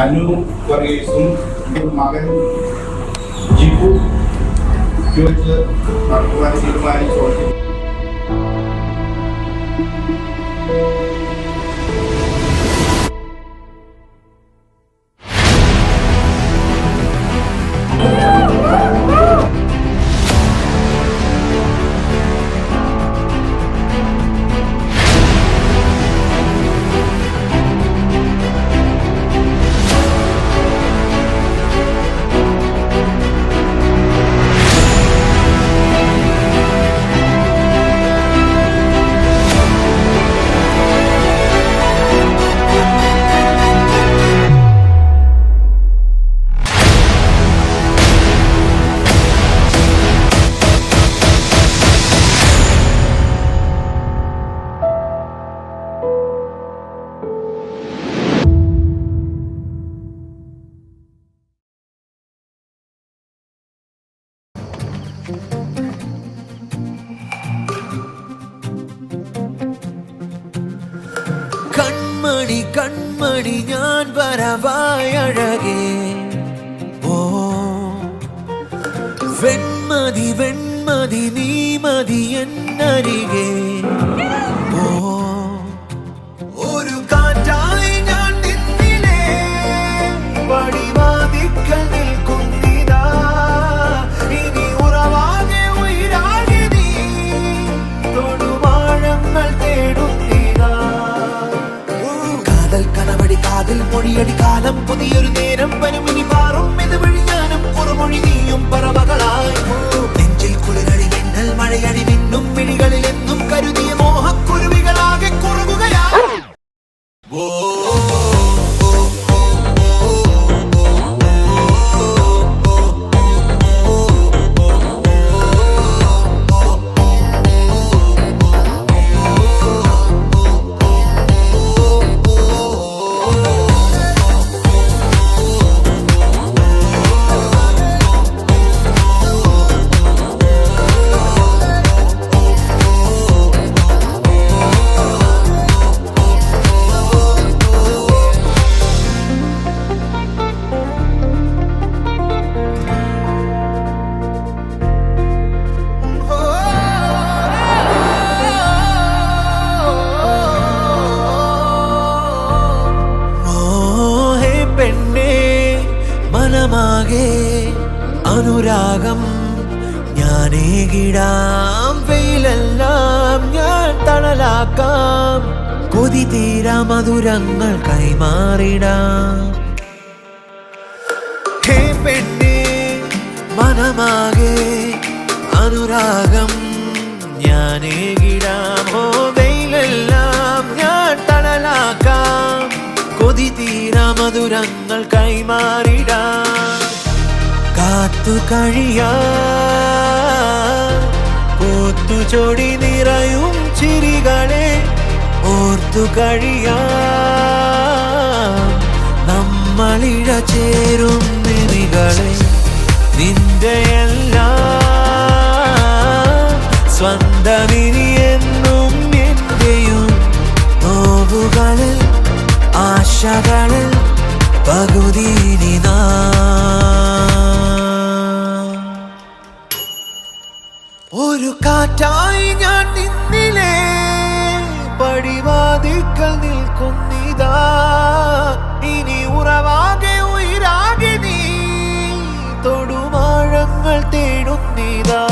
അനു വർഗീസും മകൻ ജിബു വെച്ച് നടത്തുവാൻ തീരുമാനിച്ചു. കൺമണി കൺമണി ഞാൻ വരവായി അഴകേ, ഓ വെൺമതി വെൺമതി നീ മതി എന്നരികെ, ഓ ഒരു കാറ്റായി ഞാൻ നിന്നിലേ വടിവാതിക്കൽ നിൽക്കുന്നിതാ, ഇനി ഉറവാകെ ഉയരാകെ നീ തൊടുവാഴങ്ങൾ തേടുന്നിതാ. കാതൽ കനവടി കാതിൽ മൊഴിയടി കാലം പുതിയൊരു നേരം പരുമിനി പാറും ഇതുവഴി ഞാനും കുറുമൊഴി നീയും പറവകളായി. നെഞ്ചിൽ കുളിരടി മിന്നൽ മഴയടി മിന്നും മിഴികളിൽ എന്നും കരുതിയ മോഹക്കുരുവികളാകെ കുറുകുകയായി. മനമാകെ അനുരാഗം ഞാനേകിടാം, വെയിലെല്ലാം ഞാൻ തണലാക്കാം, കൊതി തീരാ മധുരങ്ങൾ കൈമാറിടാം. ഹേ പെണ്ണേ മനമാകെ അനുരാഗം ഞാനേകിടാം, ഓ വെയിലെല്ലാം ഞാൻ തണലാക്കാം, കൊതി തീരാ മധുരങ്ങൾ കൈമാറിടാം. കാത്തു കഴിയാ പൂത്തു ചൊടി നിറയും ചിരികളെ ഓർത്തു കഴിയാ നമ്മളിഴ ചേരും നിമികളെ, നിന്റെ എല്ലാം സ്വന്തമിനി എന്നും എന്റെയും നോവുകളിൽ ആശകളിൽ പകുതി നീ. ഒരു കാറ്റായി ഞാൻ നിന്നിലേ പടിവാതിക്കൽ നിൽക്കുന്നിതാ, ഇനി ഉറവാകെ ഉയരാകെ നീ തൊടുമാഴങ്ങൾ തേടുന്നിതാ.